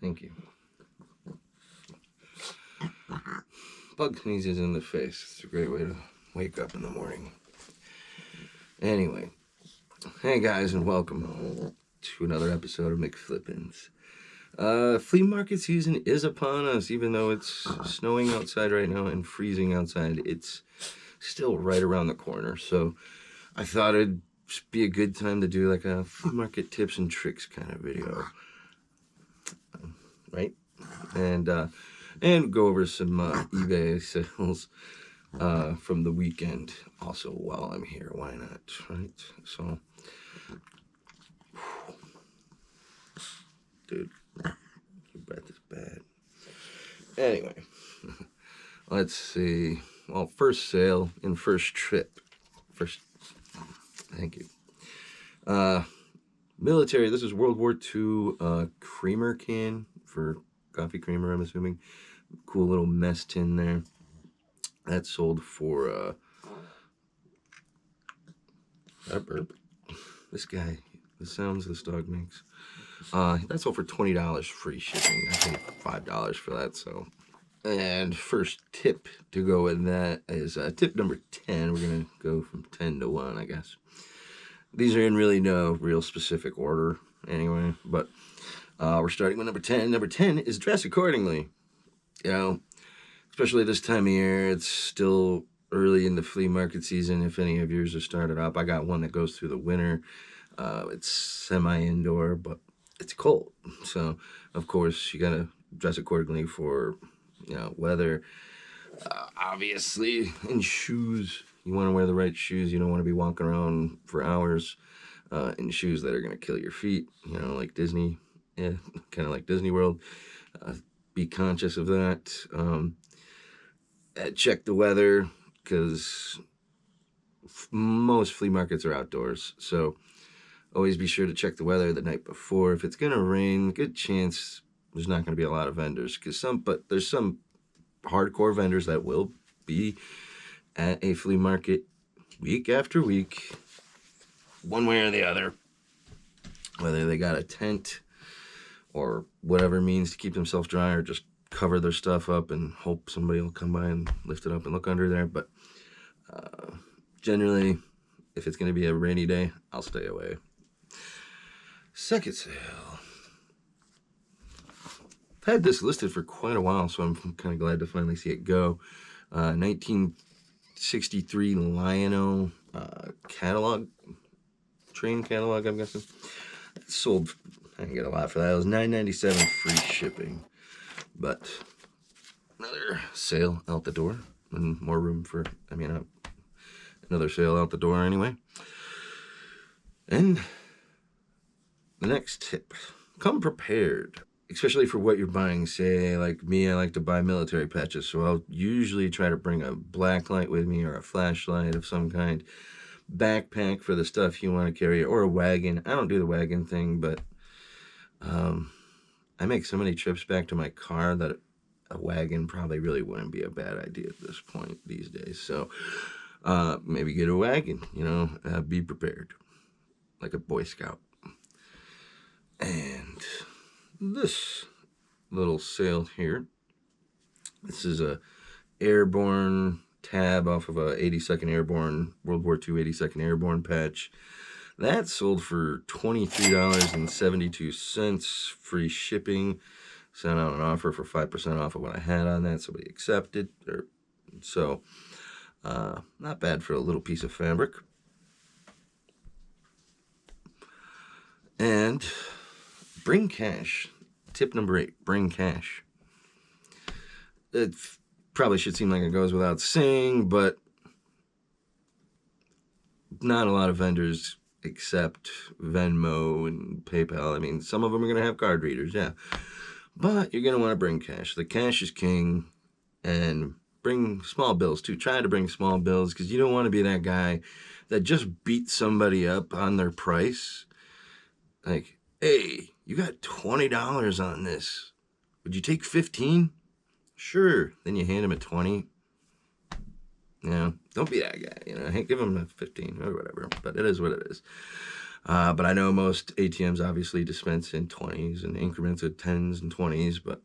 Thank you. Bug sneezes in the face. It's a great way to wake up in the morning. Anyway, hey guys, and welcome to another episode of McFlippins. Flea market season is upon us. Even though it's snowing outside right now and freezing outside, it's still right around the corner. So I thought it'd be a good time to do like a flea market tips and tricks kind of video, right? And go over some eBay sales from the weekend also while I'm here. Why not, right? So, dude, your breath is bad. Anyway, let's see. Well, first sale and first trip. Thank you. Military, this is World War II creamer can for coffee creamer, I'm assuming. Cool little mess tin there. That sold for, this guy, the sounds this dog makes. That sold for $20 free shipping. I paid $5 for that, so. And first tip to go with that is tip number 10. We're going to go from 10 to 1, I guess. These are in really no real specific order anyway, but we're starting with number 10. Number 10 is dress accordingly. You know, especially this time of year, it's still early in the flea market season. If any of yours are started up, I got one that goes through the winter. It's semi-indoor, but it's cold. So, of course, you got to dress accordingly for, you know, weather. Obviously, in shoes, you want to wear the right shoes. You don't want to be walking around for hours in shoes that are going to kill your feet, you know, like Disney. Yeah, kind of like Disney World. Be conscious of that. Check the weather, because most flea markets are outdoors. So always be sure to check the weather the night before. If it's going to rain, good chance there's not going to be a lot of vendors. But there's some hardcore vendors that will be at a flea market week after week, one way or the other. Whether they got a tent or whatever means to keep themselves dry, or just cover their stuff up and hope somebody will come by and lift it up and look under there. But generally, if it's going to be a rainy day, I'll stay away. Second sale. I've had this listed for quite a while, so I'm kind of glad to finally see it go. 1963 Lion-O catalog, train catalog, I'm guessing. It sold, I didn't get a lot for that. It was $9.97 free shipping. But another sale out the door, and more room for, another sale out the door anyway. And the next tip, come prepared, especially for what you're buying. Say, like me, I like to buy military patches, so I'll usually try to bring a black light with me or a flashlight of some kind, backpack for the stuff you want to carry, or a wagon. I don't do the wagon thing, but I make so many trips back to my car that a wagon probably really wouldn't be a bad idea at this point these days. So maybe get a wagon, you know, be prepared, like a Boy Scout. And this little sale here, this is a airborne tab off of a 82nd Airborne, World War II 82nd Airborne patch. That sold for $23.72 free shipping. Sent out an offer for 5% off of what I had on that. Somebody accepted. So, not bad for a little piece of fabric. And bring cash. Tip number 8, bring cash. It probably should seem like it goes without saying, but not a lot of vendors accept Venmo and PayPal. I mean, some of them are going to have card readers, yeah. But you're going to want to bring cash. The cash is king. And bring small bills, too. Try to bring small bills, because you don't want to be that guy that just beats somebody up on their price. Like, hey, you got $20 on this. Would you take 15? Sure. Then you hand him a 20. You know, don't be that guy, you know. Hey, give him a 15 or whatever, but it is what it is. But I know most ATMs obviously dispense in 20s and increments of 10s and 20s, but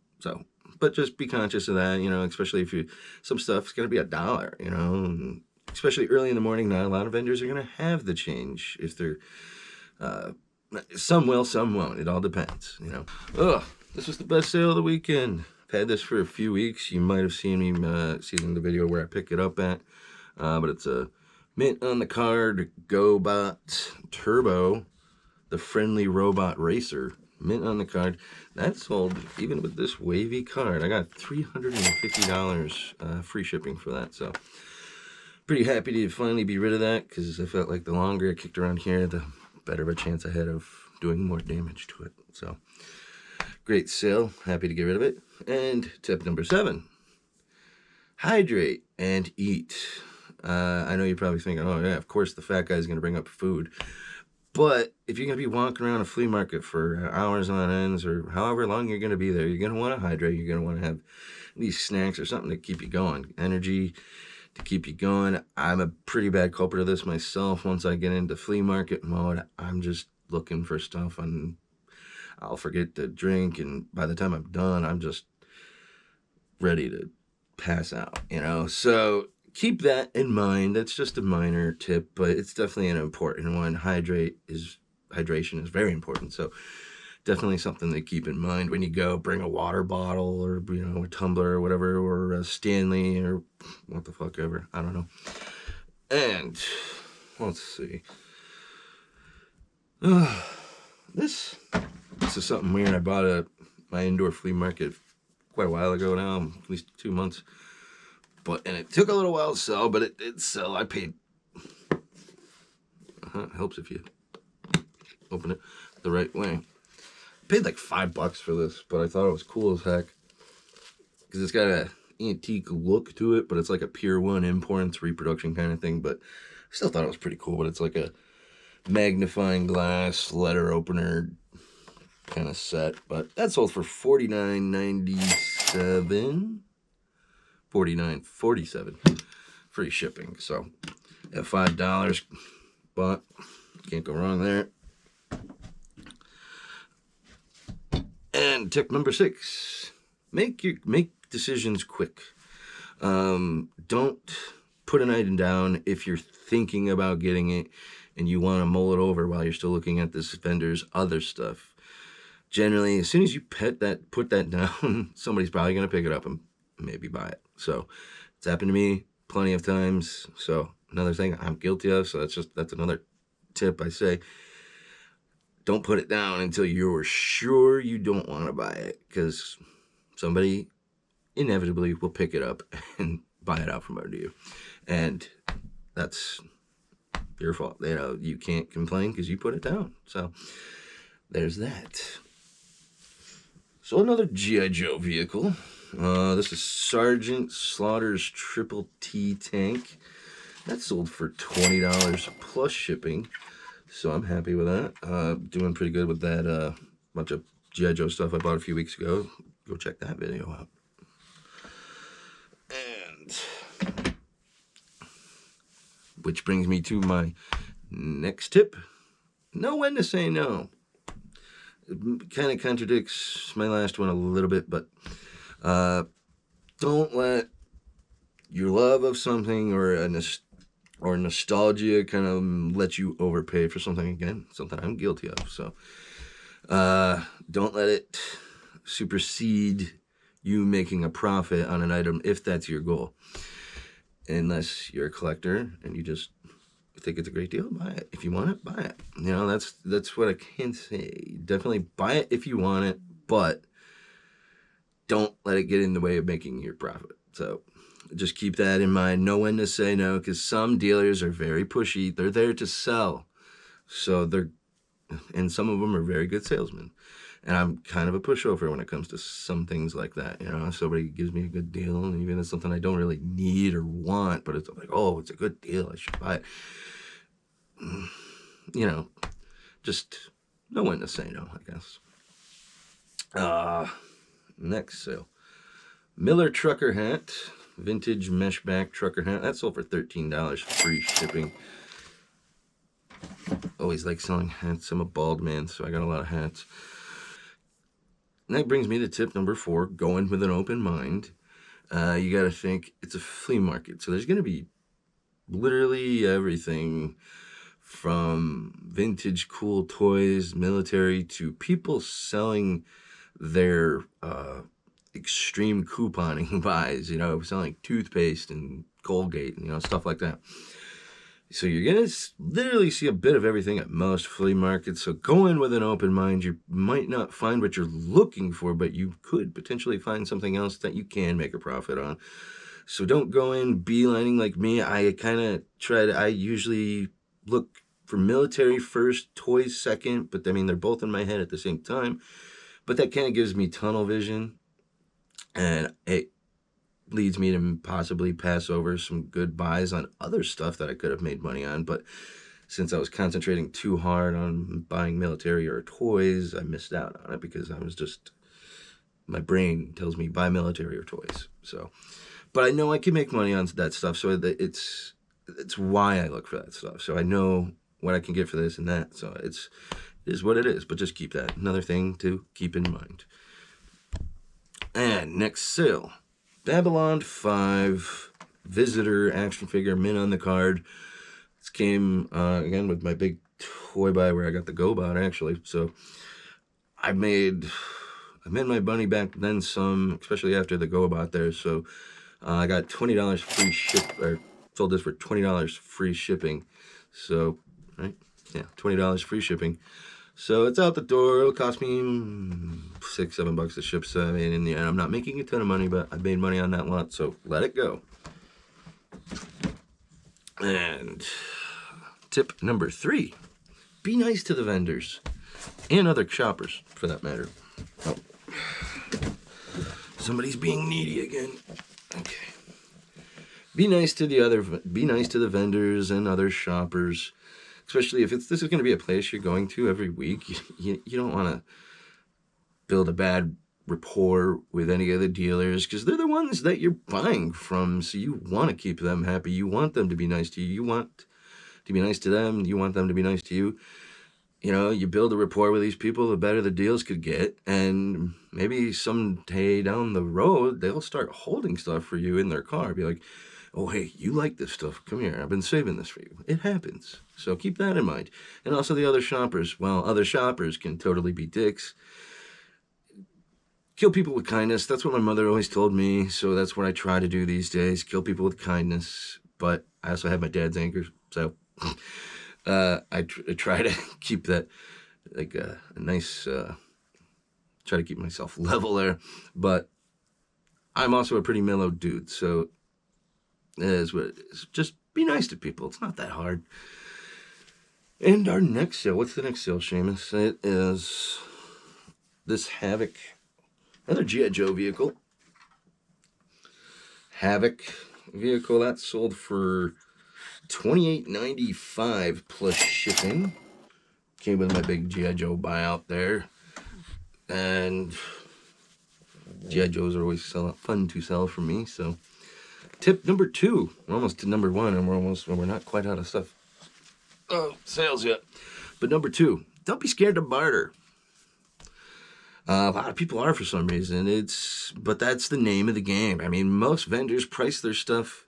just be conscious of that, especially if some stuff's going to be $1, and especially early in the morning. Not a lot of vendors are going to have the change. If they're, some will, some won't. It all depends, Ugh, this was the best sale of the weekend. I've had this for a few weeks. You might have seen me, seen the video where I pick it up at, but it's a mint on the card, GoBot Turbo, the friendly robot racer. Mint on the card. That sold even with this wavy card. I got $350 free shipping for that. So pretty happy to finally be rid of that, because I felt like the longer I kicked around here, the better of a chance I had of doing more damage to it. So great sale. Happy to get rid of it. And tip number 7, hydrate and eat. I know you're probably thinking, oh yeah, of course the fat guy's going to bring up food. But if you're going to be walking around a flea market for hours on ends, or however long you're going to be there, you're going to want to hydrate. You're going to want to have these snacks or something to keep you going. Energy to keep you going. I'm a pretty bad culprit of this myself. Once I get into flea market mode, I'm just looking for stuff, and I'll forget to drink. And by the time I'm done, I'm just ready to pass out, So keep that in mind. That's just a minor tip, but it's definitely an important one. Hydration is very important. So definitely something to keep in mind when you go. Bring a water bottle, or a tumbler or whatever, or a Stanley, or what the fuck ever. I don't know. And let's see. This is something weird. I bought at my indoor flea market quite a while ago now, at least 2 months. And it took a little while to sell, but it did sell. I paid. It helps if you open it the right way. I paid like $5 for this, but I thought it was cool as heck, because it's got an antique look to it, but it's like a Pier 1 imports reproduction kind of thing. But I still thought it was pretty cool. But it's like a magnifying glass letter opener kind of set. But that sold for $49.97. $49.47 free shipping. So at $5, but can't go wrong there. And tip number 6, make decisions quick. Don't put an item down if you're thinking about getting it and you want to mull it over while you're still looking at this vendor's other stuff. Generally, as soon as you put that down, somebody's probably going to pick it up and maybe buy it. So it's happened to me plenty of times. So another thing I'm guilty of. So that's another tip I say. Don't put it down until you're sure you don't want to buy it, because somebody inevitably will pick it up and buy it out from under you. And that's your fault. You can't complain because you put it down. So there's that. So another G.I. Joe vehicle. This is Sergeant Slaughter's Triple T tank. That sold for $20 plus shipping. So I'm happy with that. Doing pretty good with that bunch of G.I. Joe stuff I bought a few weeks ago. Go check that video out. And which brings me to my next tip. Know when to say no. It kind of contradicts my last one a little bit, but don't let your love of something or nostalgia kind of let you overpay for something. Again, something I'm guilty of. So don't let it supersede you making a profit on an item if that's your goal. Unless you're a collector and you just think it's a great deal, buy it. If you want it, buy it. That's what I can say. Definitely buy it if you want it, but don't let it get in the way of making your profit. So just keep that in mind. Know when to say no, because some dealers are very pushy. They're there to sell. And some of them are very good salesmen. And I'm kind of a pushover when it comes to some things like that. If somebody gives me a good deal, and even if it's something I don't really need or want, but it's like, oh, it's a good deal, I should buy it. Just know when to say no, I guess. Next sale. Miller trucker hat, vintage mesh back trucker hat. That sold for $13 free shipping. always like selling hats. I'm a bald man, so I got a lot of hats. And that brings me to tip number 4, go in with an open mind. You got to think it's a flea market, so there's going to be literally everything from vintage cool toys, military, to people selling their extreme couponing buys, selling toothpaste and Colgate and, stuff like that. So you're going to literally see a bit of everything at most flea markets. So go in with an open mind. You might not find what you're looking for, but you could potentially find something else that you can make a profit on. So don't go in beelining like me. I usually look for military first, toys second, but they're both in my head at the same time. But that kind of gives me tunnel vision, and it leads me to possibly pass over some good buys on other stuff that I could have made money on. But since I was concentrating too hard on buying military or toys, I missed out on it because my brain tells me buy military or toys. So, but I know I can make money on that stuff. So it's why I look for that stuff. So I know what I can get for this and that. So it is what it is, but just keep that. Another thing to keep in mind. And next sale, Babylon 5 Visitor action figure, mint on the card. This came, again, with my big toy buy where I got the GoBot, actually. So I made my money back then some, especially after the GoBot there. So I got $20 free or sold this for $20 free shipping. So, right? Yeah, $20 free shipping. So it's out the door. It'll cost me $6-7 to ship. So in the end, I'm not making a ton of money, but I made money on that lot. So let it go. And tip number 3, be nice to the vendors and other shoppers, for that matter. Oh, somebody's being needy again. Okay. Be nice to the vendors and other shoppers. Especially if this is going to be a place you're going to every week. You don't want to build a bad rapport with any of the dealers because they're the ones that you're buying from. So you want to keep them happy. You want them to be nice to you. You want to be nice to them. You want them to be nice to you. You build a rapport with these people, the better the deals could get. And maybe someday down the road, they'll start holding stuff for you in their car. Be like, oh, hey, you like this stuff. Come here. I've been saving this for you. It happens. So keep that in mind. And also the other shoppers. Well, other shoppers can totally be dicks. Kill people with kindness. That's what my mother always told me. So that's what I try to do these days. Kill people with kindness. But I also have my dad's anger. So I try to keep that like a nice, try to keep myself level there. But I'm also a pretty mellow dude. So it is what it is. Just be nice to people. It's not that hard. And our next sale. What's the next sale, Seamus? It is this Havoc. Another G.I. Joe vehicle. Havoc vehicle. That sold for $28.95 plus shipping. Came with my big G.I. Joe buyout there. And G.I. Joes are always fun to sell for me. So tip number 2. We're almost to number 1, and we're not quite out of stuff. Sales yet. But number 2, don't be scared to barter. A lot of people are for some reason. But that's the name of the game. Most vendors price their stuff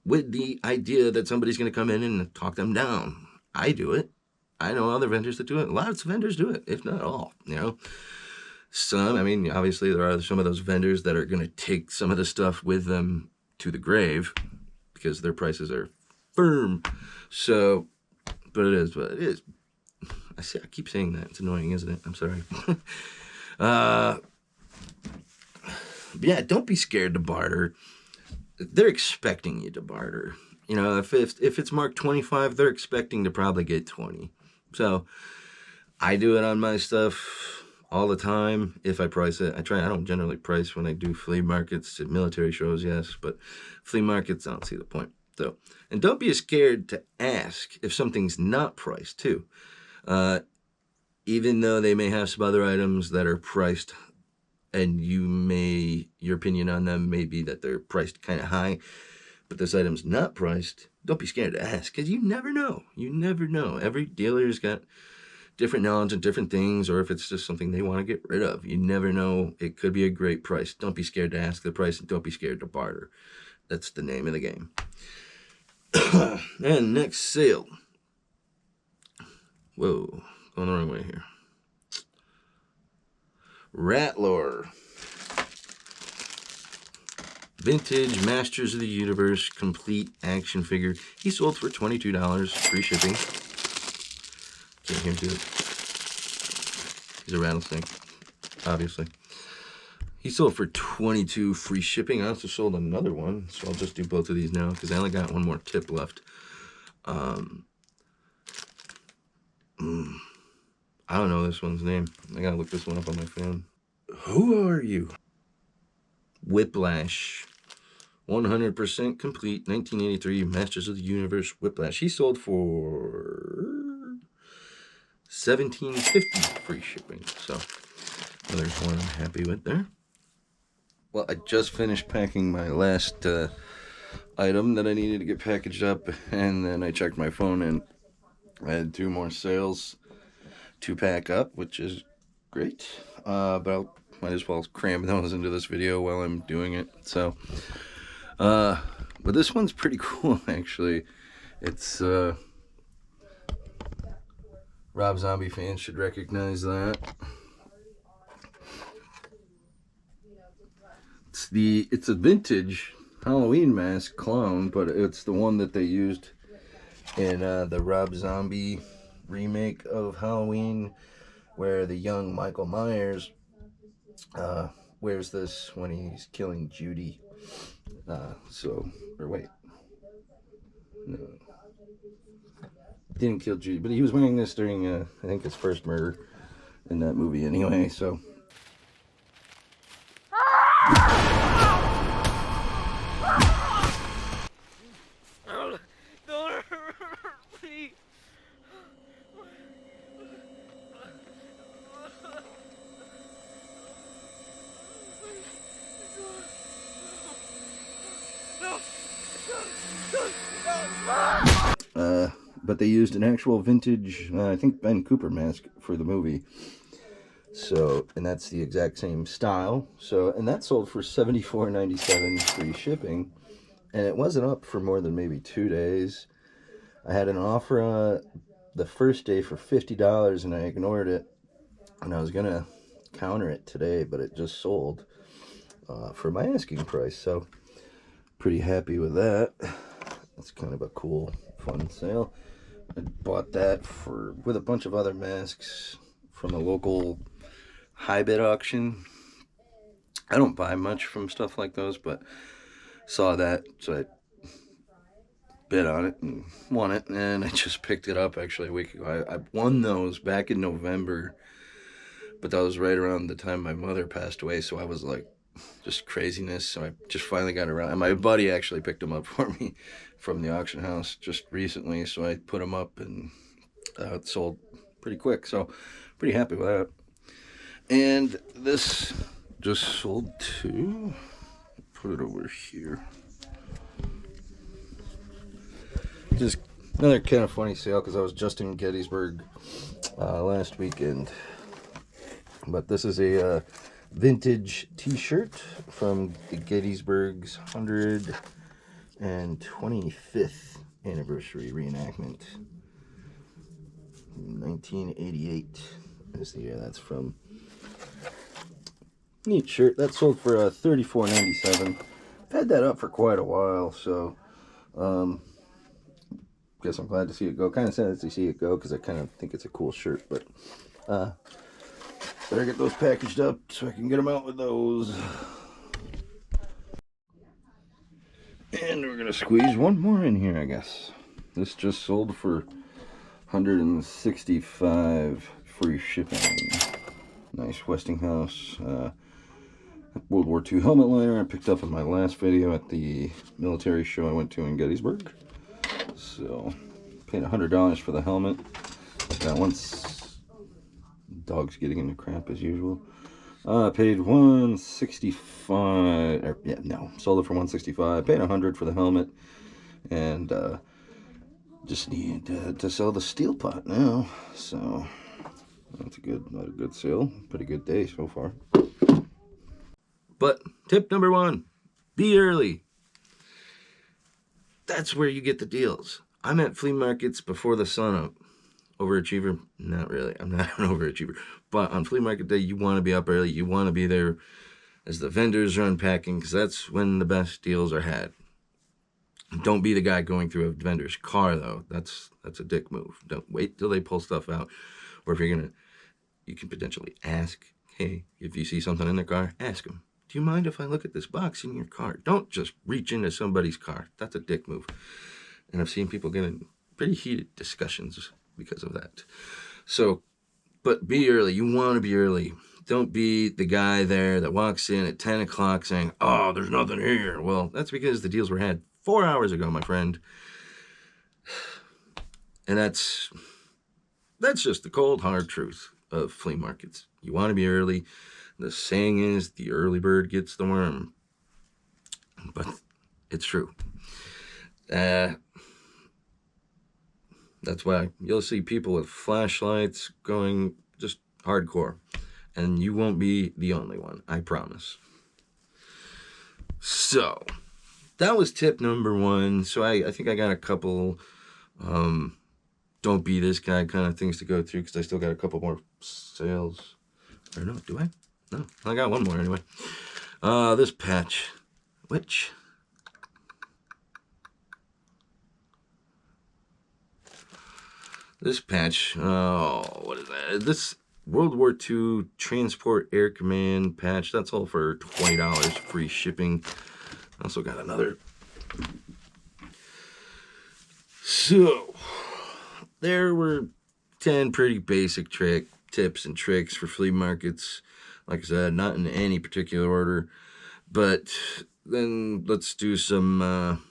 with the idea that somebody's going to come in and talk them down. I do it. I know other vendors that do it. Lots of vendors do it, if not all, Some, obviously there are some of those vendors that are going to take some of the stuff with them to the grave because their prices are firm. So, but it is what it is. I keep saying that. It's annoying, isn't it? I'm sorry. Yeah, don't be scared to barter. They're expecting you to barter. If it's marked 25, they're expecting to probably get 20. So I do it on my stuff all the time. If I price it, I don't generally price when I do flea markets at military shows, yes, but flea markets, I don't see the point. So, and don't be scared to ask if something's not priced too. Even though they may have some other items that are priced and your opinion on them may be that they're priced kind of high, but this item's not priced, don't be scared to ask, because you never know. You never know. Every dealer's got different knowledge and different things, or if it's just something they want to get rid of. You never know. It could be a great price. Don't be scared to ask the price, and don't be scared to barter. That's the name of the game. And next sale. Whoa, going the wrong way here. Rattler. Vintage Masters of the Universe complete action figure. He sold for $22, free shipping. Can't hear to it. He's a rattlesnake, obviously. He sold for $22, free shipping. I also sold another one, so I'll just do both of these now because I only got one more tip left. I don't know this one's name. I gotta look this one up on my phone. Who are you? Whiplash. 100% complete, 1983 Masters of the Universe Whiplash. He sold for $17.50 free shipping. So there's one I'm happy with there. Well, I just finished packing my last item that I needed to get packaged up, and then I checked my phone and I had 2 more sales to pack up, which is great. But I might as well cram those into this video while I'm doing it. So, but this one's pretty cool, actually. It's Rob Zombie fans should recognize that. It's a vintage Halloween mask clone, but it's the one that they used in the Rob Zombie remake of Halloween, where the young Michael Myers wears this when he's killing Judy. Or wait, no, didn't kill Judy, but he was wearing this during I think his first murder in that movie anyway. So but they used an actual vintage, I think Ben Cooper mask for the movie. So, and that's the exact same style. So, and that sold for $74.97 free shipping. And it wasn't up for more than maybe 2 days. I had an offer the first day for $50 and I ignored it. And I was going to counter it today, but it just sold for my asking price. So, pretty happy with that. That's kind of a cool, fun sale. I bought that with a bunch of other masks from a local high bid auction. I don't buy much from stuff like those, but saw that, so I bid on it and won it, and I just picked it up actually a week ago. I won those back in November, but that was right around the time my mother passed away, so I was like, just craziness. So I just finally got around, and my buddy actually picked them up for me from the auction house just recently, so I put them up, and it sold pretty quick, so pretty happy with that. And this just sold too. Put it over here. Just another kind of funny sale because I was just in Gettysburg last weekend. But this is a vintage t-shirt from the Gettysburg's 125th anniversary reenactment. 1988 is the year that's from. Neat shirt. That sold for $34.97. I've had that up for quite a while, so guess I'm glad to see it go. Kind of sad to see it go because I kind of think it's a cool shirt, but better get those packaged up so I can get them out with those. And we're gonna squeeze one more in here, I guess. This just sold for $165 free shipping. Nice Westinghouse World War II helmet liner I picked up in my last video at the military show I went to in Gettysburg. So, paid $100 for the helmet. That one's dog's getting into crap as usual. Paid 165. Sold it for 165. Paid 100 for the helmet, and just need to sell the steel pot now. So that's not a good sale. Pretty good day so far. But tip number 1, be early. That's where you get the deals. I'm at flea markets before the sun up. Overachiever? Not really. I'm not an overachiever. But on flea market day, you want to be up early. You want to be there as the vendors are unpacking, because that's when the best deals are had. Don't be the guy going through a vendor's car, though. That's a dick move. Don't wait till they pull stuff out. Or if you can potentially ask, hey, if you see something in their car, ask them, do you mind if I look at this box in your car? Don't just reach into somebody's car. That's a dick move. And I've seen people get in pretty heated discussions because of that. So, but be early. You want to be early. Don't be the guy there that walks in at 10 o'clock saying, oh, there's nothing here. Well, that's because the deals were had 4 hours ago, my friend. And that's just the cold, hard truth of flea markets. You want to be early. The saying is, the early bird gets the worm. But it's true. That's why you'll see people with flashlights going just hardcore. And you won't be the only one, I promise. So, that was tip number 1. So I think I got a couple don't be this guy kind of things to go through, because I still got a couple more sales. Or no, do I? No, I got one more anyway. This patch, which... This patch, what is that? This World War II Transport Air Command patch, that's all for $20, free shipping. I also got another. So, there were 10 pretty basic tips and tricks for flea markets. Like I said, not in any particular order. But then let's do some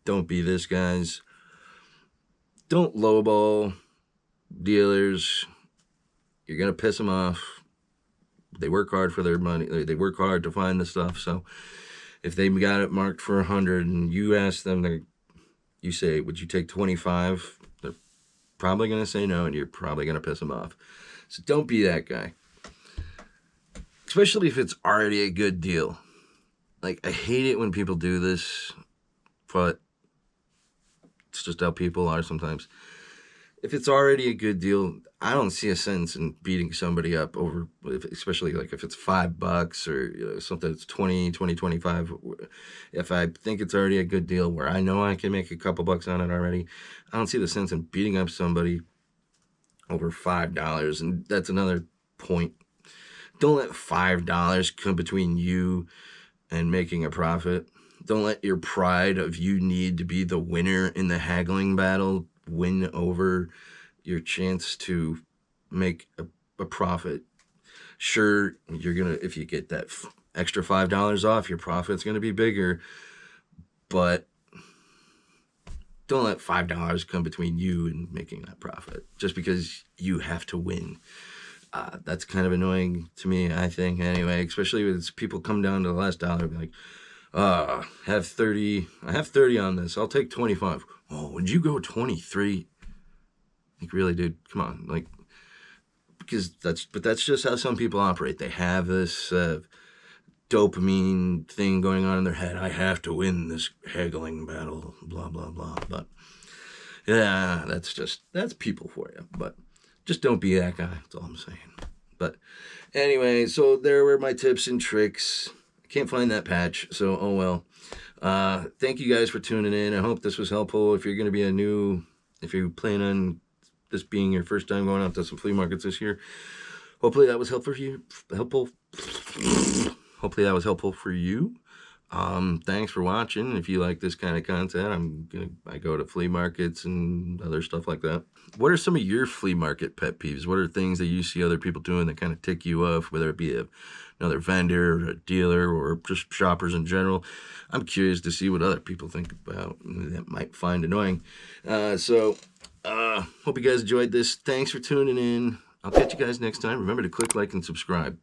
don't be this guys. Don't lowball dealers. You're going to piss them off. They work hard for their money. They work hard to find the stuff. So if they got it marked for 100 and you ask them, you say, would you take 25? They're probably going to say no, and you're probably going to piss them off. So don't be that guy. Especially if it's already a good deal. Like, I hate it when people do this, but it's just how people are sometimes. If it's already a good deal, I don't see a sense in beating somebody up over, especially like if it's $5 or something that's 20, 25. If I think it's already a good deal where I know I can make a couple bucks on it already, I don't see the sense in beating up somebody over $5. And that's another point. Don't let $5 come between you and making a profit. Don't let your pride of you need to be the winner in the haggling battle win over your chance to make a profit. Sure, you're gonna, if you get that extra $5 off, your profit's gonna be bigger, but don't let $5 come between you and making that profit just because you have to win. That's kind of annoying to me, I think, anyway, especially when people come down to the last dollar and be like, I have 30 on this, I'll take 25. Oh, would you go 23? Like, really, dude, come on. Like, because that's just how some people operate. They have this dopamine thing going on in their head. I have to win this haggling battle, blah, blah, blah. But yeah, that's people for you. But just don't be that guy. That's all I'm saying. But anyway, so there were my tips and tricks. I can't find that patch, so oh well. Thank you guys for tuning in. I hope this was helpful. If you're going to be if you plan on this being your first time going out to some flea markets this year, hopefully that was helpful for you. Hopefully that was helpful for you. Thanks for watching. If you like this kind of content, I go to flea markets and other stuff like that. What are some of your flea market pet peeves? What are things that you see other people doing that kind of tick you off, whether it be another vendor or a dealer or just shoppers in general? I'm curious to see what other people think about that might find annoying. So hope you guys enjoyed this. Thanks for tuning in. I'll catch you guys next time. Remember to click like and subscribe.